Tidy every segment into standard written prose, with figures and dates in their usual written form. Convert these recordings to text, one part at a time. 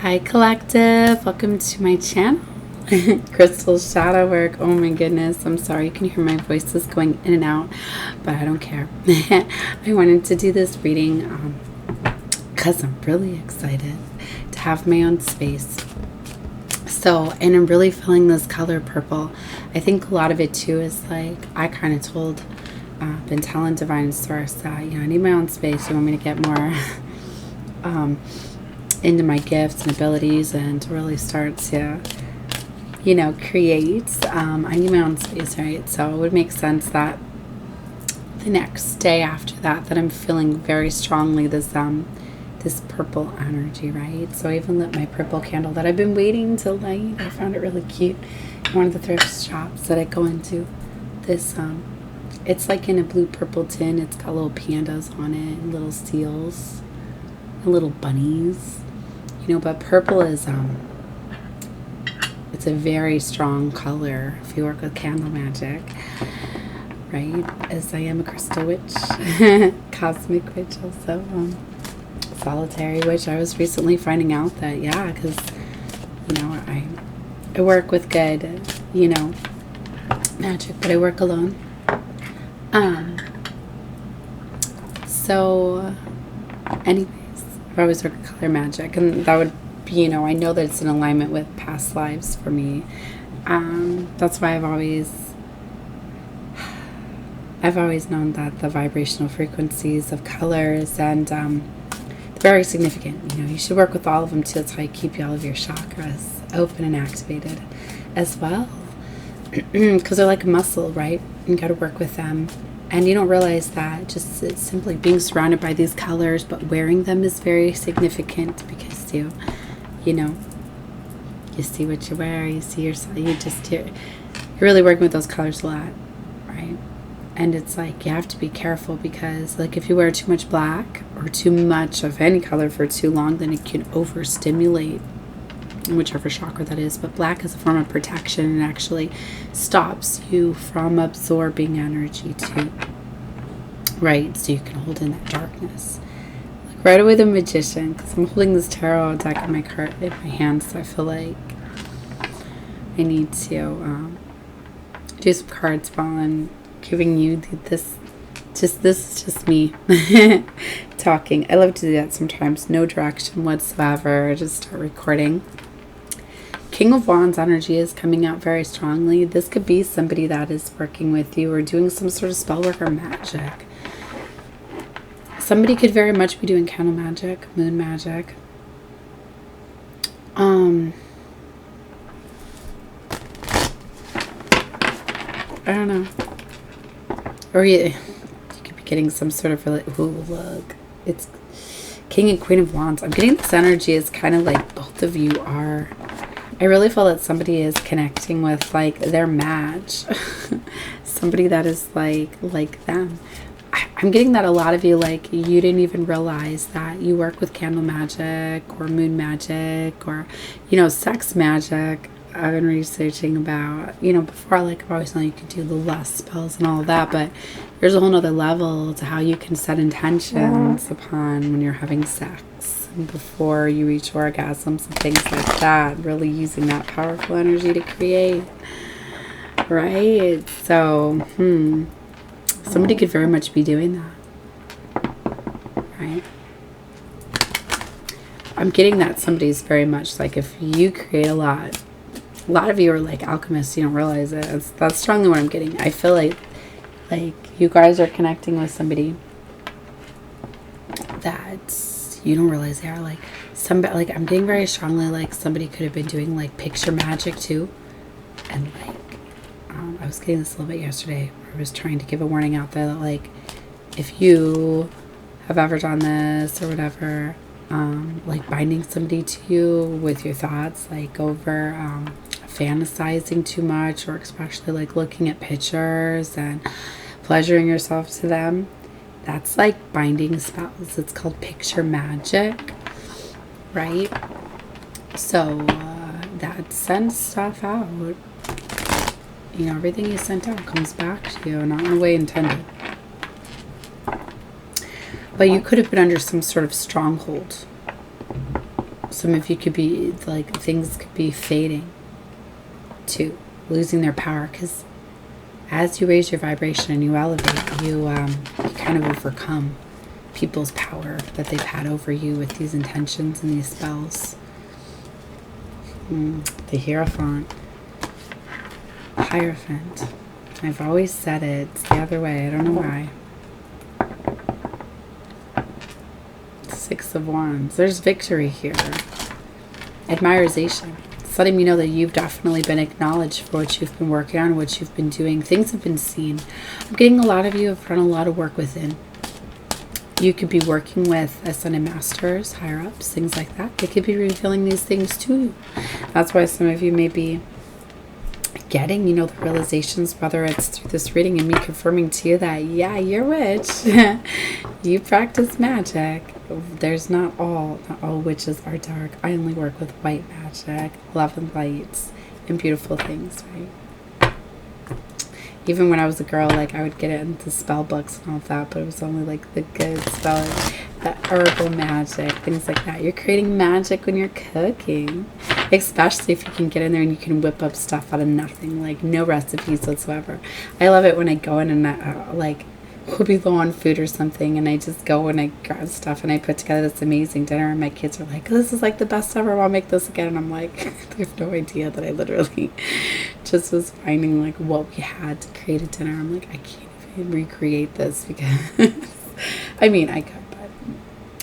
Hi Collective, welcome to my channel. Crystal shadow work. Oh my goodness, I'm sorry you can hear my voices going in and out, but I don't care. I wanted to do this reading because I'm really excited to have my own space. So, and I'm really feeling this color purple. I think a lot of it too is like, I kind of been telling Divine Source that, I need my own space. You want me to get more into my gifts and abilities and to really start to, create. I need my own space, right? So it would make sense that the next day after that I'm feeling very strongly this purple energy, right? So I even lit my purple candle that I've been waiting to light. I found it really cute in one of the thrift shops that I go into. This it's like in a blue purple tin. It's got little pandas on it and little seals and little bunnies, but purple is it's a very strong color if you work with candle magic, right? As I am a crystal witch, cosmic witch, also solitary witch. I was recently finding out that, because I work with good magic, but I work alone. So anyways, I've always worked with color magic, and that would be, I know that it's in alignment with past lives for me. That's why I've always known that the vibrational frequencies of colors and very significant. You should work with all of them too. That's how you keep all of your chakras open and activated as well, because they're like a muscle, right? You got to work with them, and you don't realize that just it's simply being surrounded by these colors, but wearing them is very significant because you see what you wear, you see yourself, you're really working with those colors a lot, right? And it's like you have to be careful because, like, if you wear too much black or too much of any color for too long, then it can overstimulate whichever chakra that is. But black is a form of protection and actually stops you from absorbing energy too, right? So you can hold in that darkness. Like right away, the Magician, because I'm holding this tarot deck in my hand, so I feel like I need to do some cards while I'm giving you this is just me talking. I love to do that sometimes. No direction whatsoever. I just start recording. King of Wands energy is coming out very strongly. This could be somebody that is working with you or doing some sort of spell work or magic. Somebody could very much be doing candle magic, moon magic. I don't know. Or you could be getting some sort of look. It's King and Queen of Wands. I'm getting this energy is kind of like both of you are. I really feel that somebody is connecting with like their match. Somebody that is like them. I'm getting that a lot of you, like, you didn't even realize that you work with candle magic or moon magic or, sex magic. I've been researching about, before, like, I've always known you could do the lust spells and all of that, but there's a whole nother level to how you can set intentions upon when you're having sex and before you reach orgasms and things like that, really using that powerful energy to create, right? So, somebody could very much be doing that, right? I'm getting that somebody's very much like, if you create a lot of you are like alchemists, you don't realize it. That's strongly what I'm getting. I feel like you guys are connecting with somebody that you don't realize they are like somebody. Like, I'm getting very strongly like somebody could have been doing like picture magic too, and like I was getting this a little bit yesterday where I was trying to give a warning out there that, like, if you have ever done this or whatever, like binding somebody to you with your thoughts, like over fantasizing too much, or especially like looking at pictures and pleasuring yourself to them, that's like binding spells. It's called picture magic, right? So that sends stuff out. Everything you sent out comes back to you, not in the way intended. But you could have been under some sort of stronghold, Some of you could be like, things could be fading too, losing their power, because as you raise your vibration and you elevate, you kind of overcome people's power that they've had over you with these intentions and these spells. The Hierophant. Hierophant. I've always said it. It's the other way. I don't know why. Six of Wands. There's victory here. Admiration. It's letting me know that you've definitely been acknowledged for what you've been working on, what you've been doing. Things have been seen. I'm getting a lot of you have done a lot of work within. You could be working with Ascended Masters, higher ups, things like that. They could be revealing these things to you. That's why some of you may be getting, you know, the realizations, whether it's through this reading and me confirming to you that, yeah, you're a witch. You practice magic. There's not all witches are dark. I only work with white magic, love and lights, and beautiful things, right? Even when I was a girl, like, I would get it into spell books and all of that, but it was only like the good spell, the herbal magic, things like that. You're creating magic when you're cooking, especially if you can get in there and you can whip up stuff out of nothing, like no recipes whatsoever. I love it when I go in and like, we'll be low on food or something, and I just go and I grab stuff and I put together this amazing dinner, and my kids are like, this is like the best ever, I'll make this again. And I'm like, they have no idea that I literally just was finding like what we had to create a dinner. I'm like, I can't even recreate this, because I mean, I could, but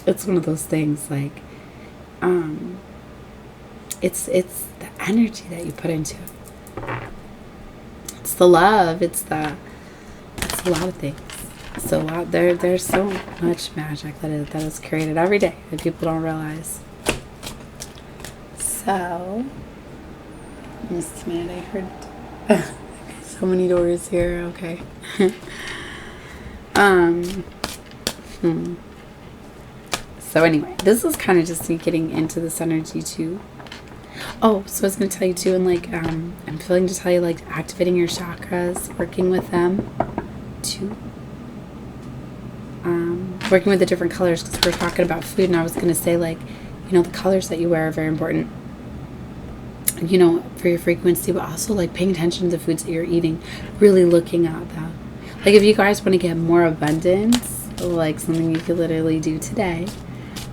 it's one of those things, like, it's the energy that you put into it. It's the love, it's a lot of things. So there's so much magic that is created every day that people don't realize. So, just a minute, I heard so many doors here. Okay. So anyway, this is kind of just me getting into this energy too. Oh, so I was going to tell you too, and like, I'm feeling to tell you, like, activating your chakras, working with them too. Working with the different colors, because we're talking about food, and I was going to say, like, you know, the colors that you wear are very important, you know, for your frequency, but also like paying attention to the foods that you're eating, really looking at them. Like, if you guys want to get more abundance, like something you could literally do today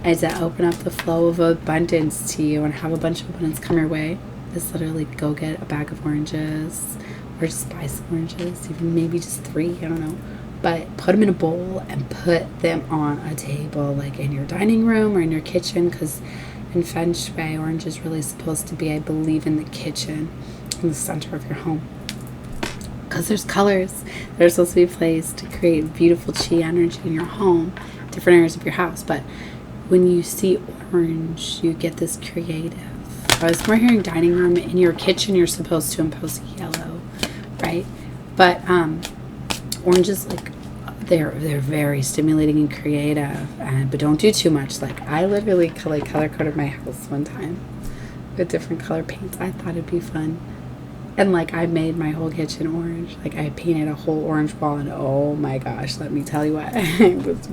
is to open up the flow of abundance to you and have a bunch of abundance come your way, is literally go get a bag of oranges, or just buy some oranges, even maybe just 3, I don't know. But put them in a bowl and put them on a table, like in your dining room or in your kitchen, because in Feng Shui, orange is really supposed to be, I believe, in the kitchen, in the center of your home. Because there's colors that are supposed to be placed to create beautiful chi energy in your home, different areas of your house. But when you see orange, you get this creative. I was more hearing dining room. In your kitchen, you're supposed to impose yellow, right? But oranges, like, they're very stimulating and creative, but don't do too much. Like, I literally color coded my house one time with different color paints. I thought it'd be fun, and like, I made my whole kitchen orange. Like, I painted a whole orange wall, and oh my gosh, let me tell you what,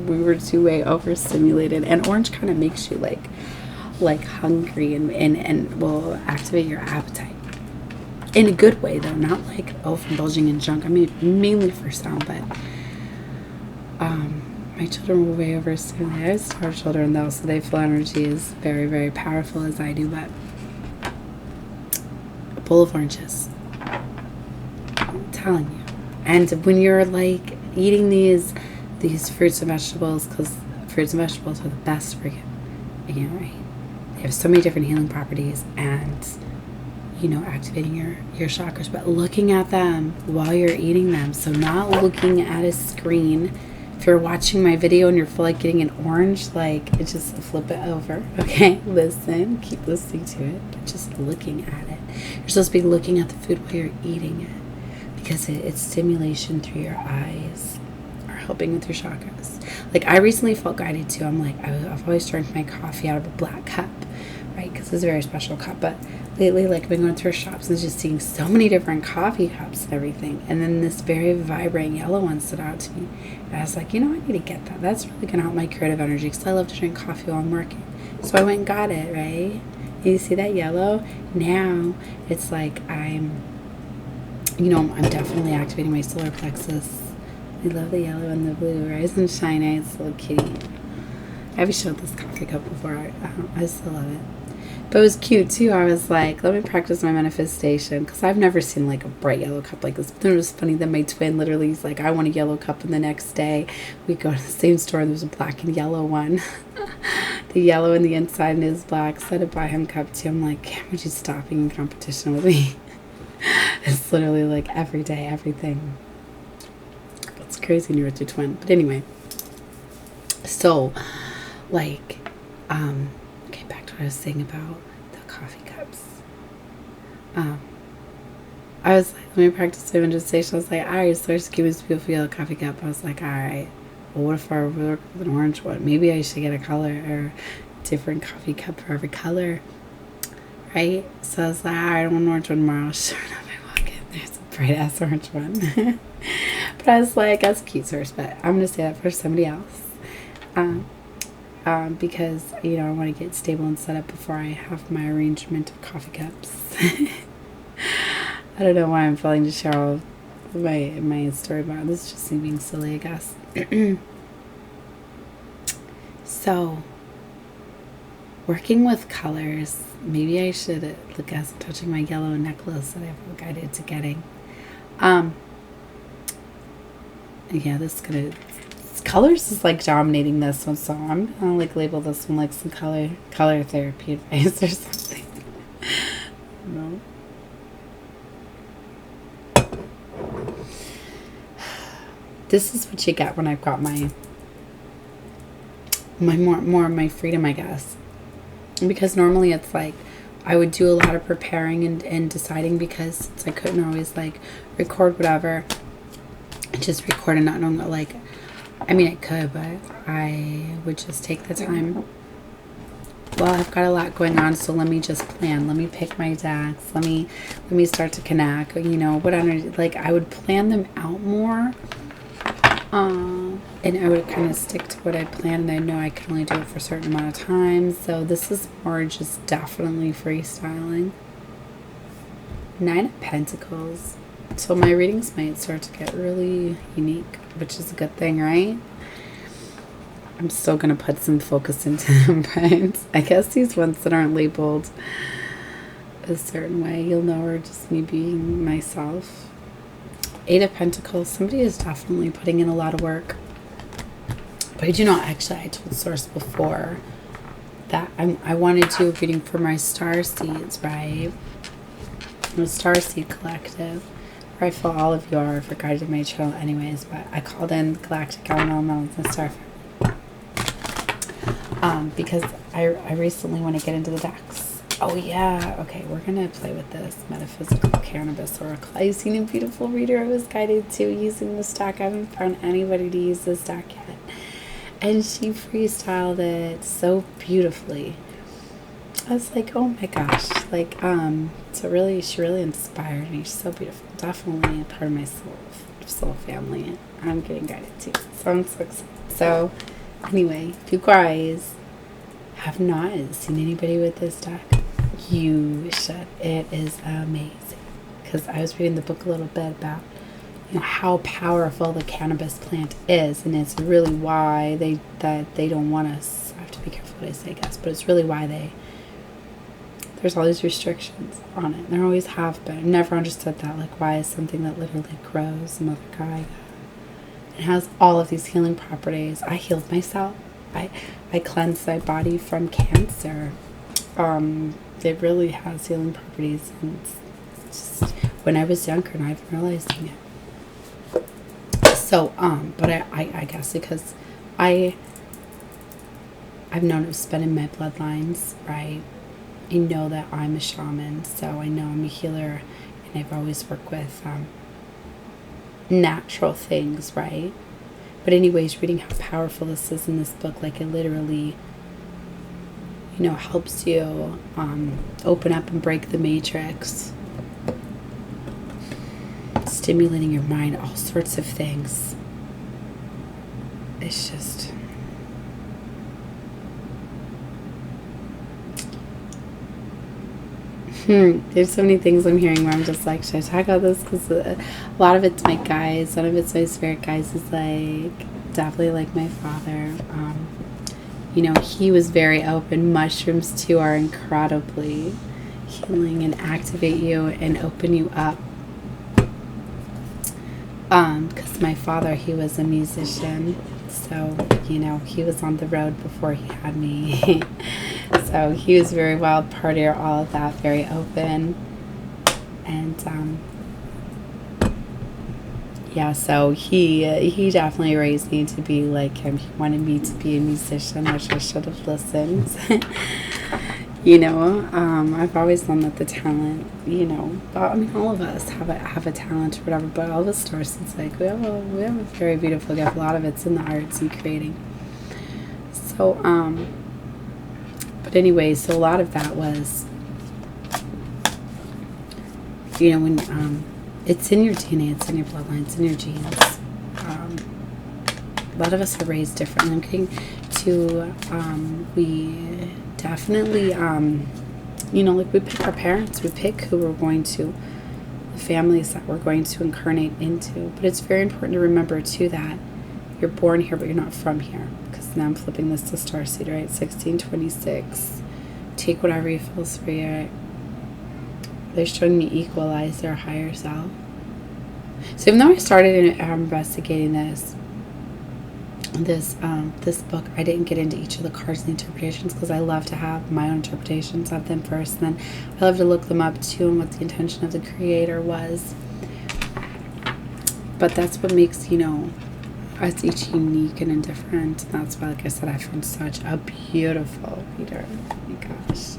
we were way overstimulated. And orange kind of makes you like hungry and will activate your appetite. In a good way, though, not like overindulging in junk. I mean, mainly for sound, but my children were way overstimulated. I just have children, though, so they feel energy is very, very powerful, as I do. But a bowl of oranges, I'm telling you. And when you're like eating these fruits and vegetables, because fruits and vegetables are the best for you, you know, right? They have so many different healing properties, and you know, activating your chakras, but looking at them while you're eating them. So not looking at a screen. If you're watching my video and you feel like getting an orange, like, it, just flip it over. Okay, listen, keep listening to it, but just looking at it. You're supposed to be looking at the food while you're eating it, because it's stimulation through your eyes, or helping with your chakras. Like, I recently felt guided too. I'm like, I've always drank my coffee out of a black cup, right? Because it's a very special cup, but lately, like, I've been going through shops and just seeing so many different coffee cups and everything. And then this very vibrant yellow one stood out to me. And I was like, you know, I need to get that. That's really going to help my creative energy, because I love to drink coffee while I'm working. So I went and got it, right? You see that yellow? Now it's like I'm definitely activating my solar plexus. I love the yellow and the blue. Rise and shine, it's a little kitty. I've showed this coffee cup before. I still love it. But it was cute too. I was like, let me practice my manifestation, because I've never seen like a bright yellow cup like this. But then it was funny that my twin literally is like, I want a yellow cup, and the next day we go to the same store and there's a black and yellow one. The yellow in the inside and his black. So I had to buy him a cup too. I'm like, would you stop being in competition with me? It's literally like every day, everything. It's crazy when you're with your twin. But anyway, so like, okay, back to what I was saying about the coffee cups. I was like, let me practice my manifestation. I was like, all right, so just give me this beautiful yellow coffee cup. I was like, all right, well, what if I work with an orange one? Maybe I should get a color or different coffee cup for every color, right? So I was like, all right, I want an orange one tomorrow. Sure enough, I walk in, there's a bright ass orange one. But I was like, that's cute source, but I'm gonna say that for somebody else. Because I want to get stable and set up before I have my arrangement of coffee cups. I don't know why I'm failing to share all of my story about this. Is just me being silly, I guess. So, working with colors, maybe I should look at touching my yellow necklace that I've guided to getting. Yeah, colors is like dominating this one, so I'm gonna like label this one like some color therapy advice or something. No. This is what you get when I've got my more of my freedom, I guess. Because normally it's like I would do a lot of preparing and deciding, because I couldn't always like record whatever. Just record and not knowing like, I mean I could, but I would just take the time. Well, I've got a lot going on, so let me just plan. Let me pick my decks. Let me start to connect. What energy, like I would plan them out more. And I would kind of stick to what I planned, and I know I can only do it for a certain amount of time. So this is more just definitely freestyling. 9 of Pentacles. So my readings might start to get really unique, which is a good thing, right? I'm still going to put some focus into them, right? I guess these ones that aren't labeled a certain way, you'll know are just me being myself. 8 of Pentacles. Somebody is definitely putting in a lot of work. But I do not, actually, I told Source before that I wanted to do a reading for my star seeds, right? The Star Seed Collective. Where I feel all of you are for guided my channel anyways, but I called in Galactic Elementals and Star because I recently want to get into the decks. Oh yeah, okay, we're gonna play with this Metaphysical Cannabis Oracle. I've seen a beautiful reader I was guided to using this deck. I haven't found anybody to use this deck yet, and she freestyled it so beautifully. I was like, oh my gosh, like so really, she really inspired me. She's so beautiful. Definitely a part of my soul family. I'm getting guided too, so I'm so excited. So anyway, if you guys have not seen anybody with this deck, you should. It is amazing. Because I was reading the book a little bit about how powerful the cannabis plant is, and it's really why they don't want us. I have to be careful what I say, I guess, but it's really why there's all these restrictions on it. There always have been. I've never understood that. Like, why is something that literally grows Mother Gaia and has all of these healing properties? I healed myself. I cleansed my body from cancer. It really has healing properties, and it's just when I was younger and I've realizing it. So, but I guess because I've known it's been in my bloodlines, right? I know that I'm a shaman, so I know I'm a healer, and I've always worked with natural things, right? But anyways, reading how powerful this is in this book, like it literally, helps you open up and break the matrix, stimulating your mind, all sorts of things. It's just, There's so many things I'm hearing where I'm just like, should I talk about this? Because a lot of it's my guides. Some of it's my spirit guides is like, definitely like my father. You know, he was very open. Mushrooms too are incredibly healing and activate you and open you up. Because my father, he was a musician. So, you know, he was on the road before he had me. So he was very wild partier, all of that, very open. And yeah, so he definitely raised me to be like him. He wanted me to be a musician, which I should have listened. You know, I've always known that the talent, you know, I mean, all of us have a talent or whatever, but all of us stars, it's like we have a very beautiful gift. A lot of it's in the arts and creating. So, but anyway, so a lot of that was, you know, when it's in your DNA, it's in your bloodline, it's in your genes. A lot of us are raised differently. I'm getting to, we definitely, you know, like we pick our parents, we pick who we're going to, the families that we're going to incarnate into. But it's very important to remember too that you're born here, but you're not from here. Because now I'm flipping this to Starseed, right? 1626. Take whatever you feel is for you, right? They're showing me equalize their higher self. So even though I started investigating this book, I didn't get into each of the cards and interpretations because I love to have my own interpretations of them first, and then I love to look them up too and what the intention of the creator was. But that's what makes, you know, us each unique and different. And that's why, like I said, I found such a beautiful reader. Oh my gosh.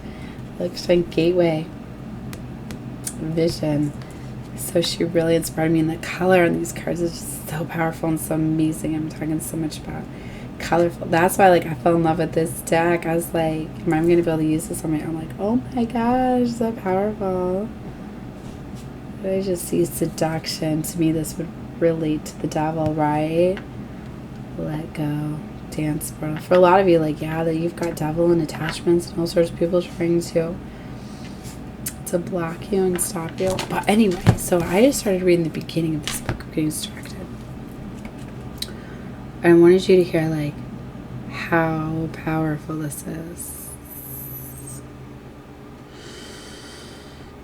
Looks like Gateway Vision. So she really inspired me, and the color on these cards is just so powerful and so amazing. I'm talking so much about colorful. That's why, like, I fell in love with this deck. I was like, am I going to be able to use this on my own? I'm like, oh my gosh, so powerful. But I just see seduction. To me, this would relate to the devil, right? Let go. Dance world. For a lot of you, like, yeah, that you've got devil and attachments and all sorts of people trying to block you and stop you. But anyway, so I just started reading the beginning of this book of getting distracted. I wanted you to hear, like, how powerful this is.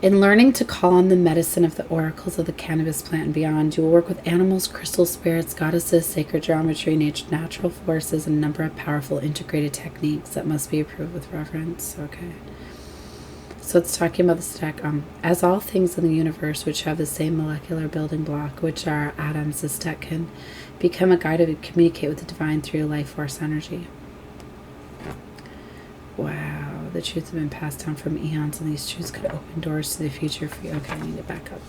In learning to call on the medicine of the oracles of the cannabis plant and beyond, you will work with animals, crystal spirits, goddesses, sacred geometry, natural forces, and a number of powerful integrated techniques that must be approved with reverence. Okay. So it's talking about this deck. As all things in the universe which have the same molecular building block, which are atoms, this deck can become a guide to communicate with the divine through life force energy. Wow, the truths have been passed down from eons, and these truths could open doors to the future for you. Okay, I need to back up.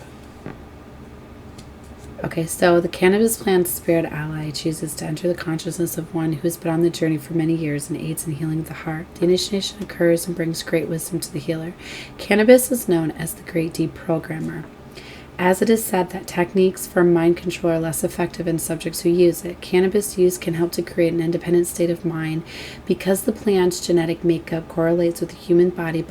Okay, so the cannabis plant's spirit ally chooses to enter the consciousness of one who has been on the journey for many years and aids in healing the heart. The initiation occurs and brings great wisdom to the healer. Cannabis is known as the great deprogrammer, as it is said that techniques for mind control are less effective in subjects who use it. Cannabis use can help to create an independent state of mind because the plant's genetic makeup correlates with the human body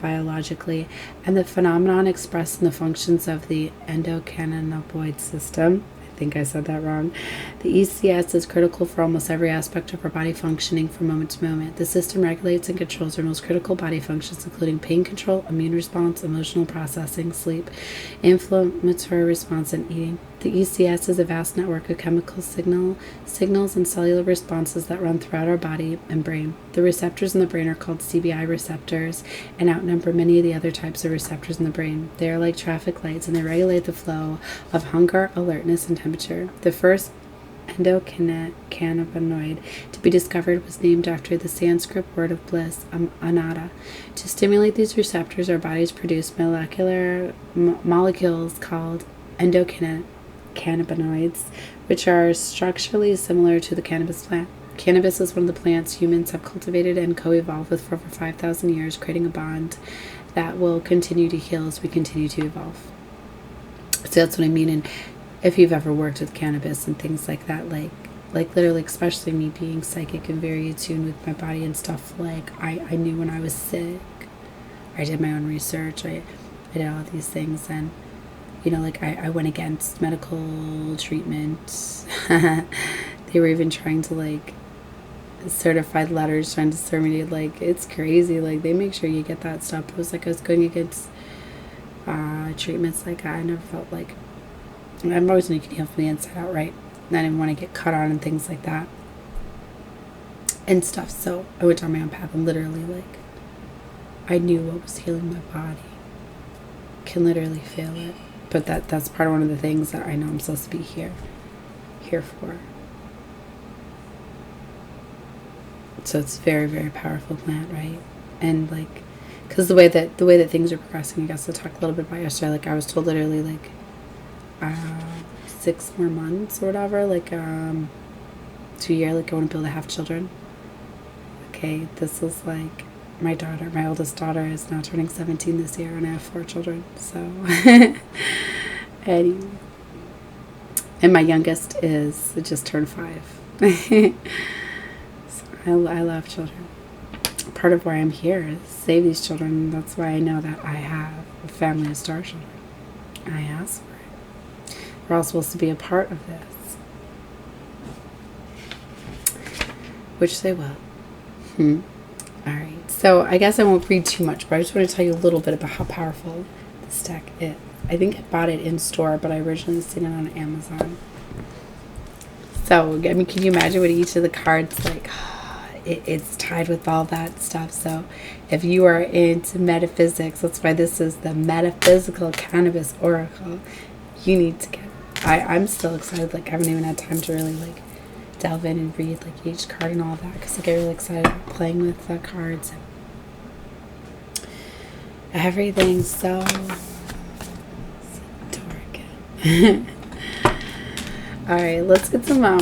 biologically, and the phenomenon expressed in the functions of the endocannabinoid system. I think I said that wrong. The ECS is critical for almost every aspect of our body functioning from moment to moment. The system regulates and controls our most critical body functions, including pain control, immune response, emotional processing, sleep, inflammatory response, and eating. The ECS is a vast network of chemical signals and cellular responses that run throughout our body and brain. The receptors in the brain are called CBI receptors and outnumber many of the other types of receptors in the brain. They are like traffic lights, and they regulate the flow of hunger, alertness, and temperature. The first endocannabinoid to be discovered was named after the Sanskrit word of bliss, ananda. To stimulate these receptors, our bodies produce molecules called endocannabinoids, which are structurally similar to the cannabis plant. Cannabis is one of the plants humans have cultivated and co-evolved with for over 5,000 years, creating a bond that will continue to heal as we continue to evolve. So that's what I mean. And if you've ever worked with cannabis and things like that, like literally, especially me being psychic and very attuned with my body and stuff, like I knew when I was sick. I did my own research. I did all of these things, and you know, like I went against medical treatment. They were even trying to like certified letters, trying to terminate. Like, it's crazy. Like, they make sure you get that stuff. It was like I was going against treatments. Like, I never felt like I'm always going to heal from the inside out, right? And I didn't want to get cut on and things like that and stuff. So I went down my own path, and literally, like, I knew what was healing my body. Can literally feel it. But that's part of one of the things that I know I'm supposed to be here for. So it's very, very powerful plant, right? And like, because the way that things are progressing, I guess I'll talk a little bit about yesterday. Like, I was told literally like 6 more months or whatever, like 2 years, like I wouldn't be able to have children. Okay, this is like my oldest daughter is now turning 17 this year, and I have 4 children. So anyway, and my youngest is just turned 5. I love children. Part of why I'm here is to save these children. That's why I know that I have a family of star children. I asked for it. We're all supposed to be a part of this. Which they will. Alright, so I guess I won't read too much, but I just want to tell you a little bit about how powerful this deck is. I think I bought it in store, but I originally seen it on Amazon. So, I mean, can you imagine what each of the cards, like, it's tied with all that stuff. So if you are into metaphysics, that's why this is the Metaphysical Cannabis Oracle. You need to get it. I'm still excited. Like, I haven't even had time to really like delve in and read like each card and all that, because I get really excited about playing with the cards and everything. So dark. All right, let's get some more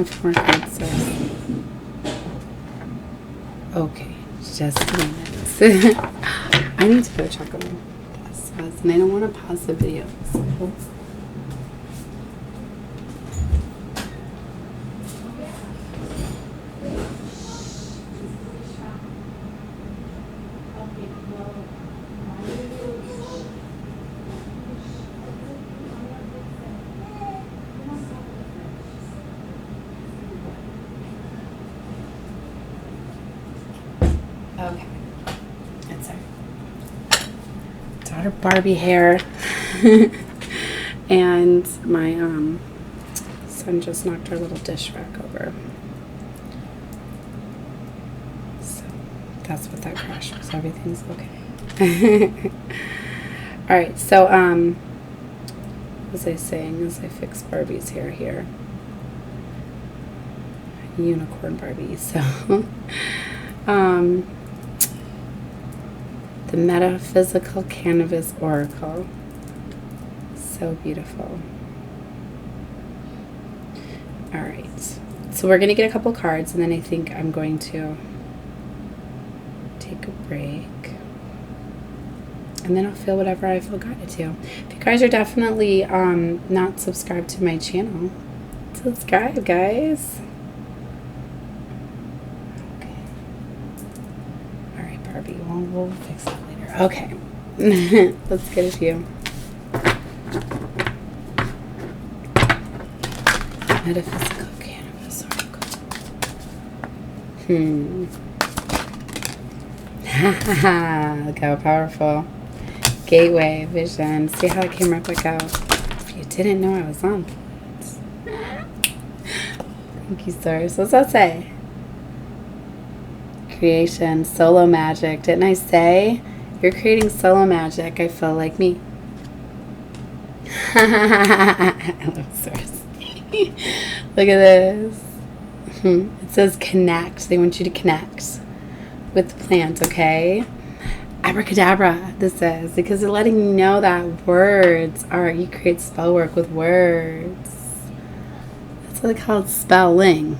cards. So. Okay, just a minute. I need to go check on this, and I don't want to pause the video. So. Okay, it's our daughter Barbie hair, and my son just knocked our little dish rack over. So that's what that crash was. Everything's okay. All right, so what was I saying as I fix Barbie's hair here? Unicorn Barbie. So the Metaphysical Cannabis Oracle. So beautiful. Alright. So we're going to get a couple cards, and then I think I'm going to take a break. And then I'll feel whatever I feel guided to. If you guys are definitely not subscribed to my channel, subscribe, guys. We'll fix that later. Okay. Let's get a few. Metaphysical Cannabis Oracle. Look how powerful. Gateway, vision. See how it came right back out. If you didn't know I was on it. Thank you, sir. So what's that say? Creation, solo magic. Didn't I say? You're creating solo magic. I feel like me. I love source. Look at this. It says connect. They want you to connect with the plant, okay? Abracadabra, this is. Because they're letting you know that words are, you create spell work with words. That's what they call it, spelling.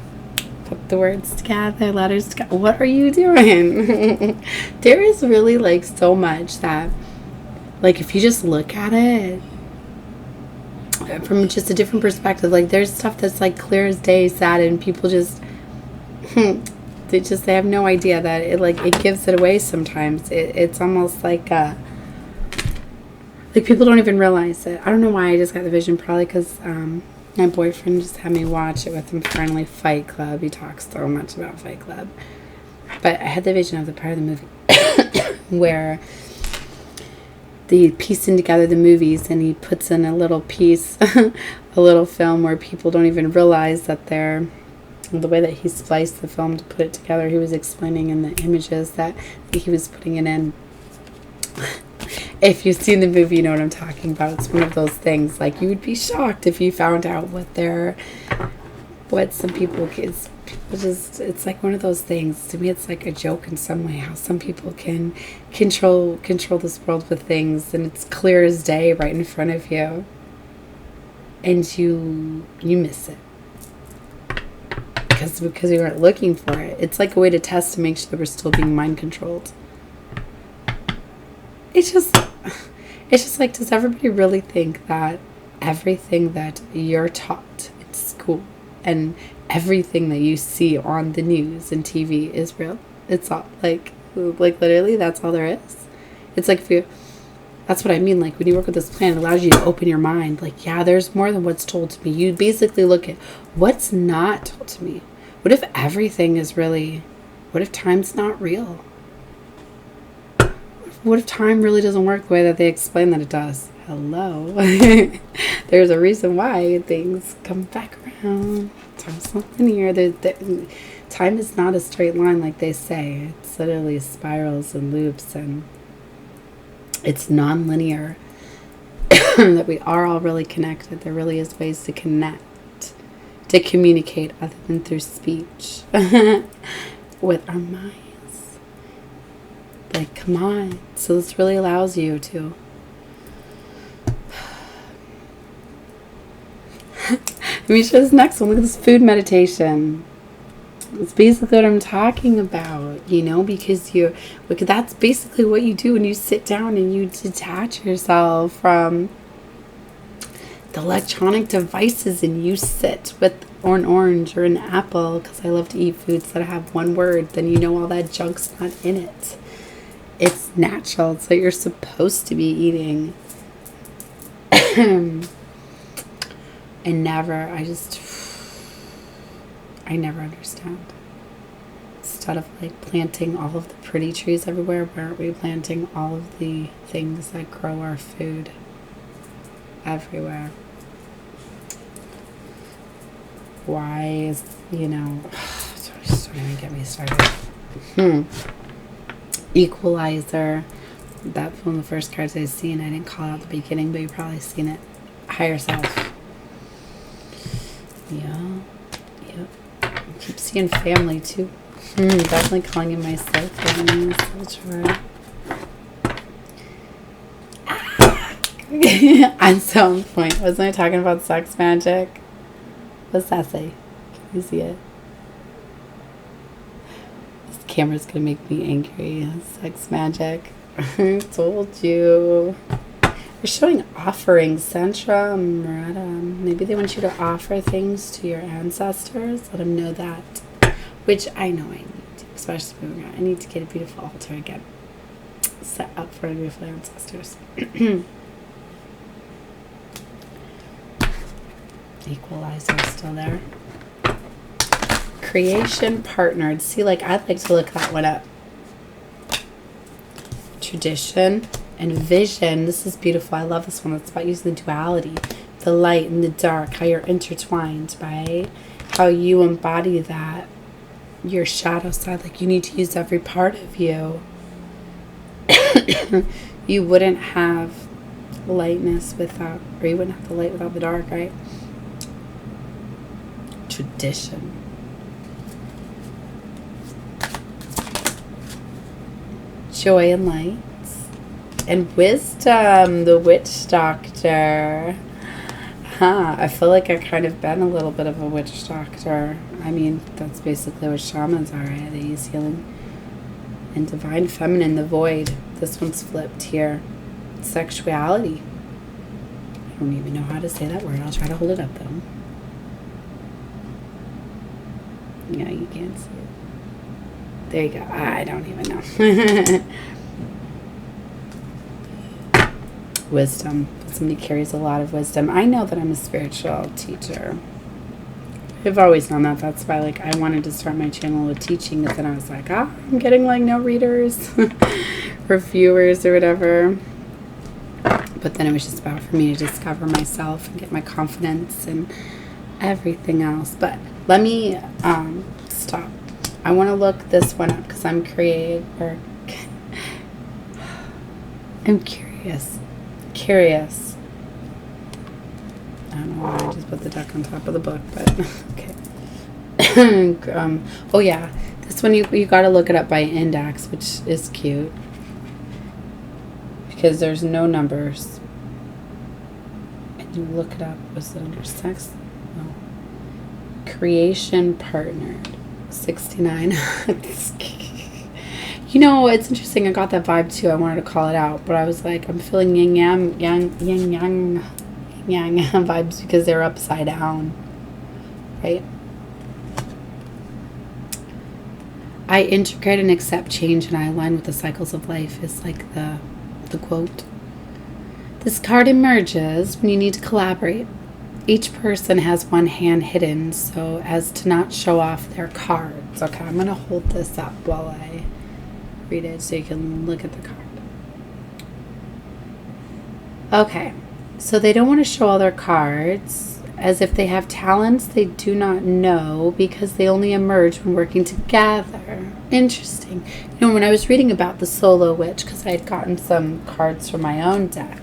Put the words together, letters together. What are you doing? There is really like so much that, like, if you just look at it from just a different perspective, like there's stuff that's like clear as day, sad, and people just they have no idea that it gives it away sometimes. It's almost like people don't even realize it. I don't know why I just got the vision, probably because my boyfriend just had me watch it with him finally, Fight Club. He talks so much about Fight Club. But I had the vision of the part of the movie where they piecing together the movies, and he puts in a little piece, a little film where people don't even realize that they're, the way that he spliced the film to put it together, he was explaining in the images that he was putting it in. If you've seen the movie, you know what I'm talking about. It's one of those things, like, you would be shocked if you found out what some people just, it's like one of those things. To me, it's like a joke in some way, how some people can control this world with things, and it's clear as day right in front of you, and you miss it because you weren't looking for it. It's like a way to test to make sure that we're still being mind controlled. It's just like, does everybody really think that everything that you're taught in school and everything that you see on the news and TV is real? It's all like literally, that's all there is. It's like, that's what I mean. Like, when you work with this plan, it allows you to open your mind. Like, yeah, there's more than what's told to me. You basically look at what's not told to me. What if everything is really, what if time's not real? What if time really doesn't work the way that they explain that it does? Hello. There's a reason why things come back around. Time's not linear. Time is not a straight line like they say. It's literally spirals and loops, and it's non-linear. That we are all really connected. There really is ways to connect, to communicate other than through speech with our minds. Like, come on. So this really allows you to let me show this next one. Look at this food meditation. It's basically what I'm talking about, because that's basically what you do when you sit down and you detach yourself from the electronic devices, and you sit with an orange or an apple, because I love to eat foods that have one word. Then all that junk's not in it. It's natural. It's what you're supposed to be eating. And I never understand. Instead of planting all of the pretty trees everywhere, why aren't we planting all of the things that grow our food everywhere? Why is, don't even get me started. Equalizer. That's one of the first cards I've seen. I didn't call it out at the beginning, but you've probably seen it. Higher self. Yeah. Yep. I keep seeing family too. Definitely calling in my soul family. I'm so on point. Wasn't I talking about sex magic? What's that say? Can you see it? Camera's gonna make me angry. Sex magic. I told you. They're showing offerings. Sentra, Murata. Maybe they want you to offer things to your ancestors. Let them know that. Which I know I need to. Especially moving around. I need to get a beautiful altar again. Set up for beautiful ancestors. Equalizer still there. Creation partnered. See, I'd like to look that one up. Tradition and vision. This is beautiful. I love this one. It's about using the duality, the light and the dark, how you're intertwined, right? How you embody that. Your shadow side. You need to use every part of you. You wouldn't have lightness without, or you wouldn't have the light without the dark, right? Tradition. Joy and light. And wisdom, the witch doctor. I feel like I've kind of been a little bit of a witch doctor. I mean, that's basically what shamans are, right? They use healing. And divine feminine, the void. This one's flipped here. Sexuality. I don't even know how to say that word. I'll try to hold it up, though. Yeah, you can't see it. There you go. I don't even know. Wisdom. Somebody carries a lot of wisdom. I know that I'm a spiritual teacher. I've always known that. That's why, like, I wanted to start my channel with teaching, but then I was like, I'm getting, like, no readers or viewers or whatever. But then it was just about for me to discover myself and get my confidence and everything else. But let me stop. I want to look this one up because I'm curious. Curious. I don't know why I just put the duck on top of the book, but okay. Oh yeah, this one you got to look it up by index, which is cute because there's no numbers. And you look it up. Was it under sex? No. Creation partnered. 69. You know, it's interesting. I got that vibe too. I wanted to call it out, but I was like, I'm feeling yin yang vibes because they're upside down, right? I integrate and accept change, and I align with the cycles of life. Is like the quote. This card emerges when you need to collaborate. Each person has one hand hidden so as to not show off their cards. Okay, I'm going to hold this up while I read it so you can look at the card. Okay, so they don't want to show all their cards as if they have talents they do not know because they only emerge when working together. Interesting. You know, when I was reading about the solo witch, because I had gotten some cards from my own deck,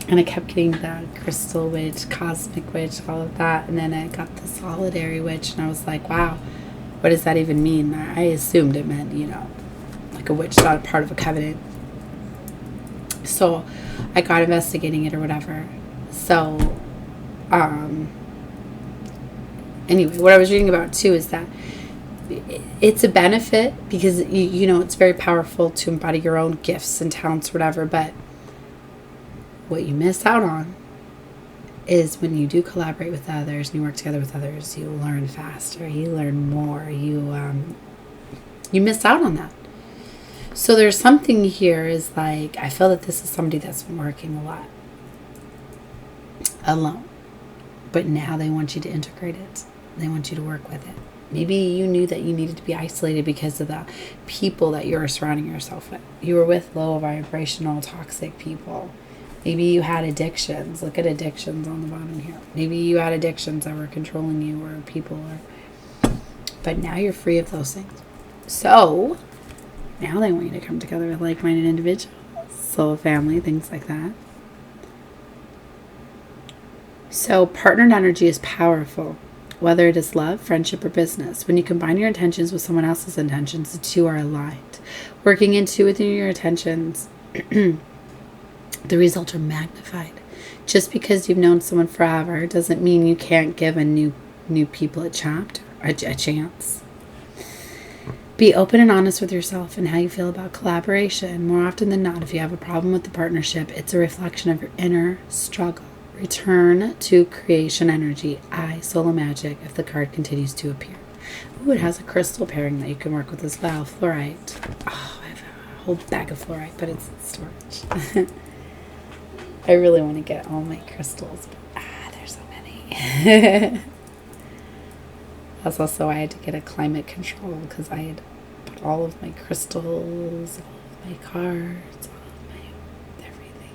and I kept getting the crystal witch, cosmic witch, all of that. And then I got the solitary witch. And I was like, wow, what does that even mean? I assumed it meant, you know, like a witch, not a part of a covenant. So I got investigating it or whatever. So, anyway, what I was reading about too is that it's a benefit because, you know, it's very powerful to embody your own gifts and talents, whatever. But what you miss out on is when you do collaborate with others and you work together with others, you learn faster, you learn more, you miss out on that. So there's something here is like, I feel that this is somebody that's been working a lot alone, but now they want you to integrate it. They want you to work with it. Maybe you knew that you needed to be isolated because of the people that you were surrounding yourself with. You were with low vibrational, toxic people. Maybe you had addictions. Look at addictions on the bottom here. Maybe you had addictions that were controlling you or people. But now you're free of those things. So now they want you to come together with like-minded individuals, soul family, things like that. So partnered energy is powerful, whether it is love, friendship, or business. When you combine your intentions with someone else's intentions, the two are aligned. Working into within your intentions, the results are magnified. Just because you've known someone forever doesn't mean you can't give a new people a chance. Be open and honest with yourself and how you feel about collaboration. More often than not, if you have a problem with the partnership, it's a reflection of your inner struggle. Return to creation energy. Solo magic, if the card continues to appear. Ooh, it has a crystal pairing that you can work with as well. Fluorite. Oh, I have a whole bag of fluorite, but it's in storage. I really want to get all my crystals, but there's so many. That's also why I had to get a climate control because I had put all of my crystals, all of my cards, all of my everything.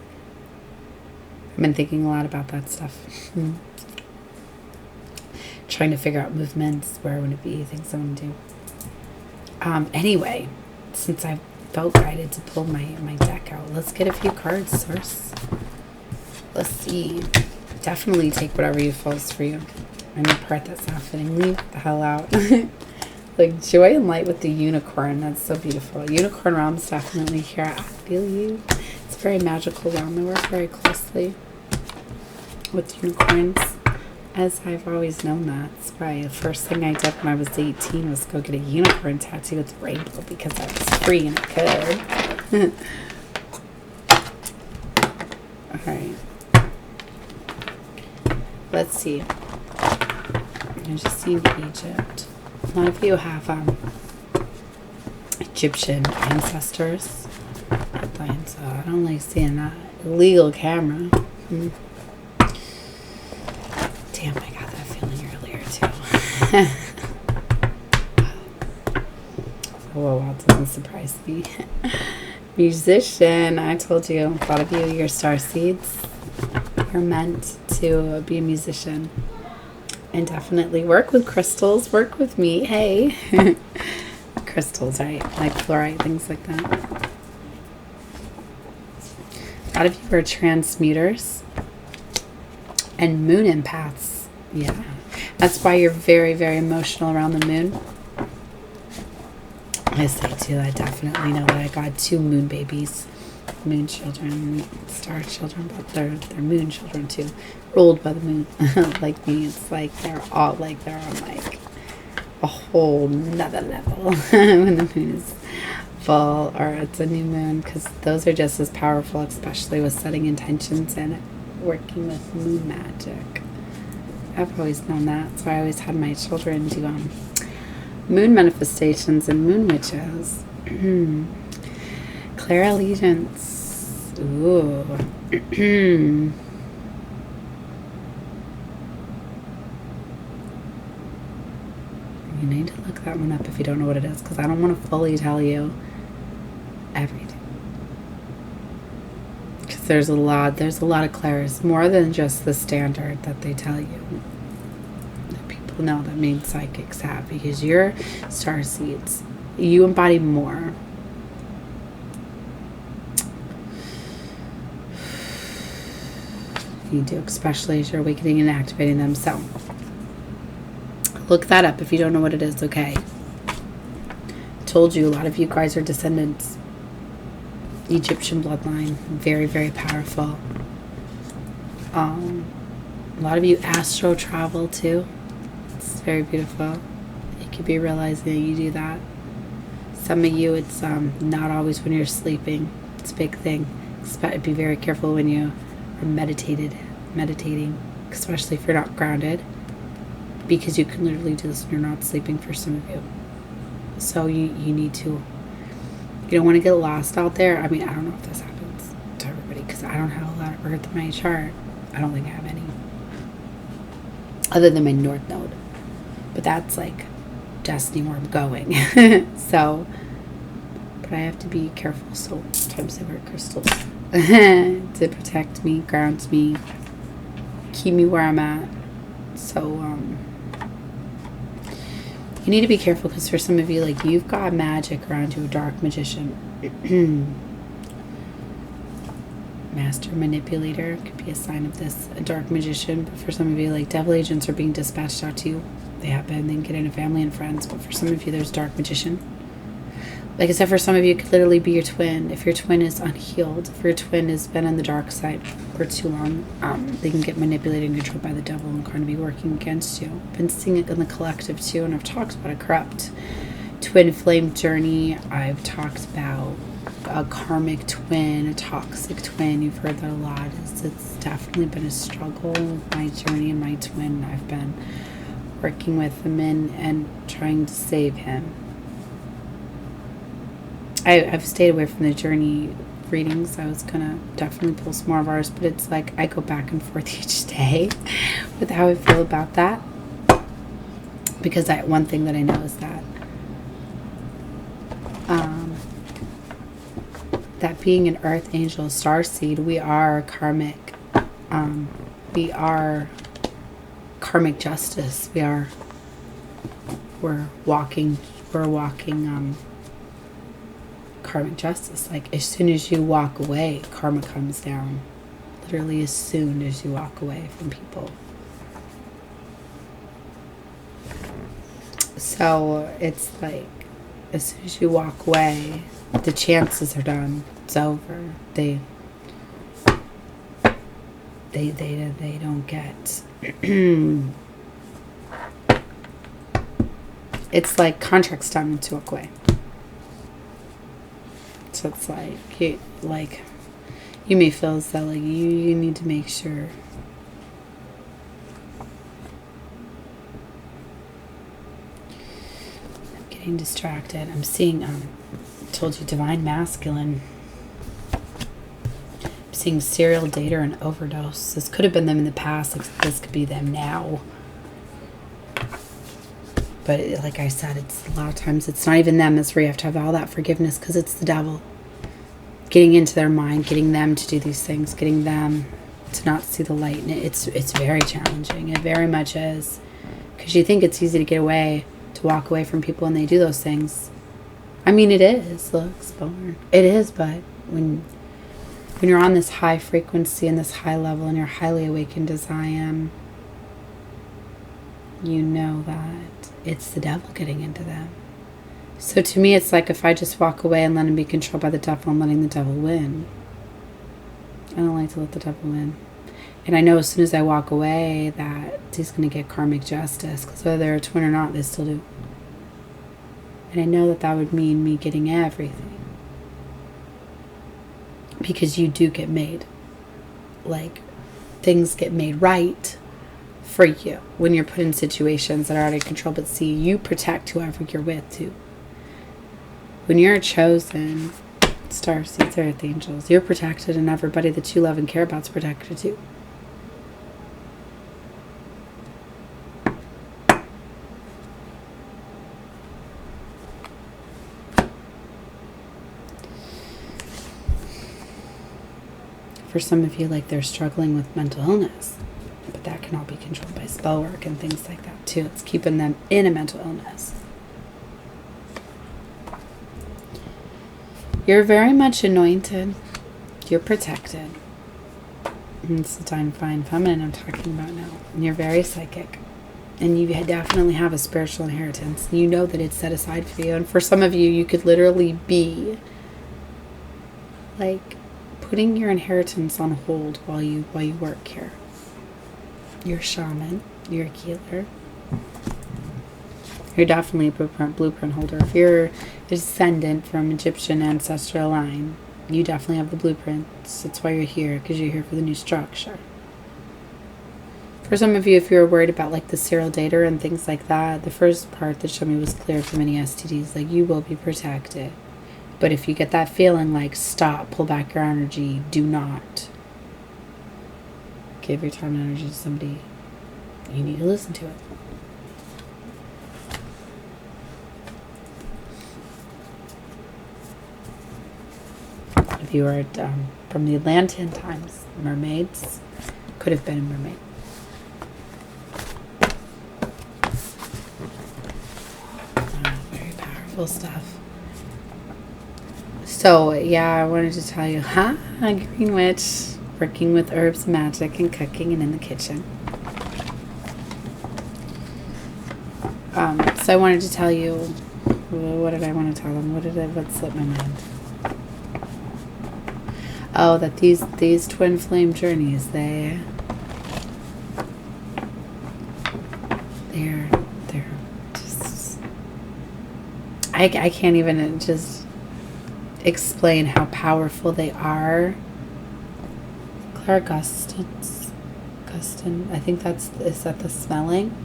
I've been thinking a lot about that stuff. Trying to figure out movements, where I want to be, things I want to do. Anyway, since I felt guided to pull my deck out, let's get a few cards, source. Let's see. Definitely take whatever you feels for you. And the part that's not fitting, leave the hell out. Like joy and light with the unicorn. That's so beautiful. Unicorn realm's definitely here. I feel you. It's a very magical realm. I work very closely with unicorns, as I've always known that. That's why the first thing I did when I was 18 was go get a unicorn tattoo with a rainbow because I was free and I could. Alright. Let's see. I just seen Egypt. A lot of you have Egyptian ancestors. So I don't like seeing that illegal camera. Damn, I got that feeling earlier too. Oh, wow, doesn't surprise me. Musician, I told you, a lot of you, your star seeds, you're meant to be a musician. And definitely work with crystals, work with me, hey. Crystals, right? Like fluorite, things like that. A lot of you are transmuters and moon empaths. Yeah. That's why you're very, very emotional around the moon. I say too, I definitely know that I got 2 moon babies. Moon children, star children, but they're moon children too. Ruled by the moon. Like me, it's like they're on like a whole nother level when the moon is full or it's a new moon, because those are just as powerful, especially with setting intentions and working with moon magic. I've always known that, so I always had my children do moon manifestations and moon witches. Clairallegiance. Ooh. You need to look that one up if you don't know what it is, because I don't want to fully tell you everything. Because there's a lot of clairs, more than just the standard that they tell you. That people know that main psychics have, because your star seeds, you embody more. You do, especially as you're awakening and activating them. So look that up if you don't know what it is, okay? I told you, a lot of you guys are descendants. Egyptian bloodline. Very, very powerful. A lot of you astro travel too. It's very beautiful. You could be realizing that you do that. Some of you, it's not always when you're sleeping. It's a big thing. Be very careful when you are meditating, especially if you're not grounded, because you can literally do this when you're not sleeping for some of you. So you need to, you don't want to get lost out there. I mean, I don't know if this happens to everybody, because I don't have a lot of earth in my chart. I don't think I have any, other than my north node, but that's like destiny, where I'm going. So, but I have to be careful. So sometimes I wear crystals to protect me, ground me, keep me where I'm at. So you need to be careful, because for some of you, like, you've got magic around you, a dark magician. Master manipulator could be a sign of this, a dark magician. But for some of you, like, devil agents are being dispatched out to you. They happen, they can get into family and friends. But for some of you, there's dark magician. Like I said, for some of you, it could literally be your twin. If your twin is unhealed, if your twin has been on the dark side for too long, they can get manipulated and controlled by the devil and kind of be working against you. I've been seeing it in the collective too, and I've talked about a corrupt twin flame journey. I've talked about a karmic twin, a toxic twin. You've heard that a lot. It's definitely been a struggle with my journey and my twin. I've been working with him and trying to save him. I've stayed away from the journey readings. I was gonna definitely pull some more of ours, but it's like I go back and forth each day with how I feel about that. Because one thing that I know is that that being an earth angel starseed, we are karmic. We are karmic justice. We're walking karmic justice. Like, as soon as you walk away, karma comes down. Literally as soon as you walk away from people. So it's like, as soon as you walk away, the chances are done. It's over. They don't get it's like contracts done once you walk away. So it's like you may feel as though like you need to make sure I'm getting distracted. I'm seeing told you divine masculine. I'm seeing serial dater and overdose. This could have been them in the past. This could be them now. But like I said, it's a lot of times it's not even them. It's where you have to have all that forgiveness because it's the devil. Getting into their mind, getting them to do these things, getting them to not see the light. And it's very challenging. It very much is. Because you think it's easy to get away, to walk away from people when they do those things. I mean, it is. Look, spawn. It is, but when you're on this high frequency and this high level and you're highly awakened as I am, you know that it's the devil getting into them. So to me, it's like if I just walk away and let him be controlled by the devil, I'm letting the devil win. I don't like to let the devil win. And I know as soon as I walk away that he's going to get karmic justice. Because whether they're a twin or not, they still do. And I know that that would mean me getting everything. Because you do get made. Like, things get made right for you when you're put in situations that are out of control. But see, you protect whoever you're with too. When you're chosen, star seeds, earth angels, you're protected, and everybody that you love and care about is protected too. For some of you, like they're struggling with mental illness, but that can all be controlled by spell work and things like that too. It's keeping them in a mental illness. You're very much anointed. You're protected. And it's the divine feminine I'm talking about now. And you're very psychic. And you definitely have a spiritual inheritance. You know that it's set aside for you. And for some of you, you could literally be like putting your inheritance on hold while you work here. You're a shaman. You're a healer. You're definitely a blueprint holder. If you're a descendant from Egyptian ancestral line, you definitely have the blueprints. That's why you're here, because you're here for the new structure. For some of you, if you're worried about like the serial dater and things like that, the first part that showed me was clear from any STDs. Like, you will be protected. But if you get that feeling like, stop, pull back your energy, do not give your time and energy to somebody, you need to listen to it. If you were from the Atlantean times, mermaids, could have been a mermaid. Very powerful stuff. So, yeah, I wanted to tell you, Green Witch, working with herbs, magic, and cooking, and in the kitchen. So I wanted to tell you, what did I want to tell them? What slipped my mind? Oh, that these twin flame journeys, they're just, I can't even just explain how powerful they are. Claire Gustin, I think is that the smelling?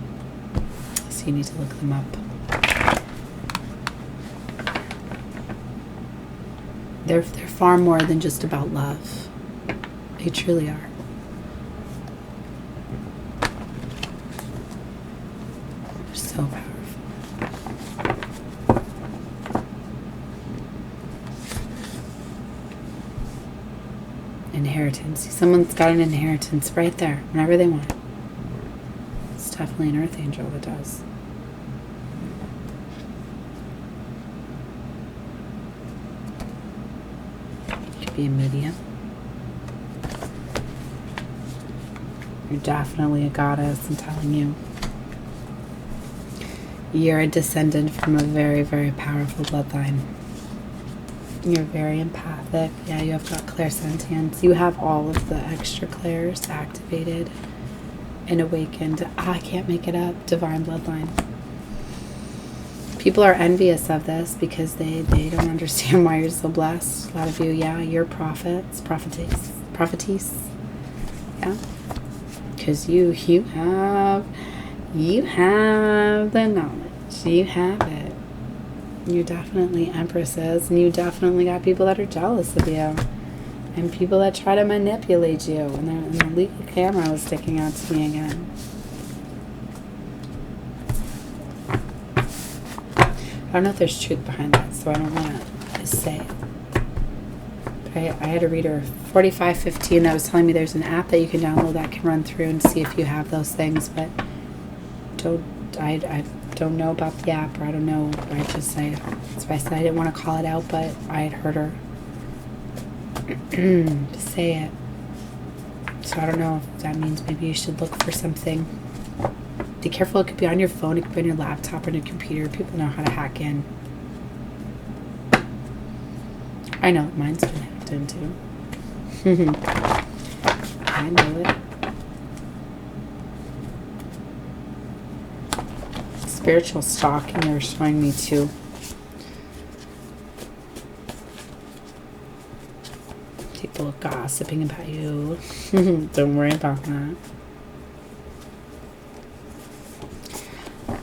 So you need to look them up. They're far more than just about love. They truly are. They're so powerful. Inheritance. See, someone's got an inheritance right there, whenever they want. It's definitely an earth angel that does. Be a medium. You're definitely a goddess. I'm telling you. You're a descendant from a very, very powerful bloodline. You're very empathic. Yeah, you have got clairsentience. You have all of the extra clairs activated and awakened. I can't make it up. Divine bloodline. People are envious of this because they don't understand why you're so blessed. A lot of you, yeah, you're prophets, prophetess, yeah, because you have the knowledge, you have it. You definitely empresses, and you definitely got people that are jealous of you, and people that try to manipulate you. And the legal camera was sticking out to me again. I don't know if there's truth behind that, so I don't want to say it. But I had a reader 4515 that was telling me there's an app that you can download that can run through and see if you have those things, but I don't know about the app, or I don't know. That's why I said I didn't want to call it out, but I had heard her say it. So I don't know if that means maybe you should look for something. Be careful, it could be on your phone, it could be on your laptop or on your computer. People know how to hack in. I know, mine's been hacked into. I know it. Spiritual stalking they're showing me too. People gossiping about you. Don't worry about that.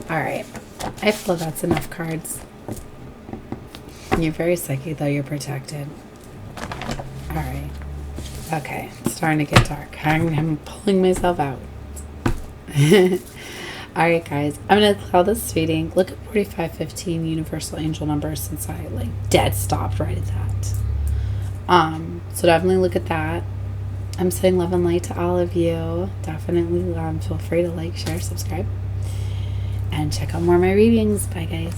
Alright. I feel that's enough cards. You're very psychic though, you're protected. Alright. Okay, it's starting to get dark. I'm pulling myself out. Alright guys, I'm going to call this reading. Look at 4515 universal angel numbers, since I dead stopped right at that. So definitely look at that. I'm sending love and light to all of you. Definitely feel free to like, share, subscribe, and check out more of my readings. Bye guys.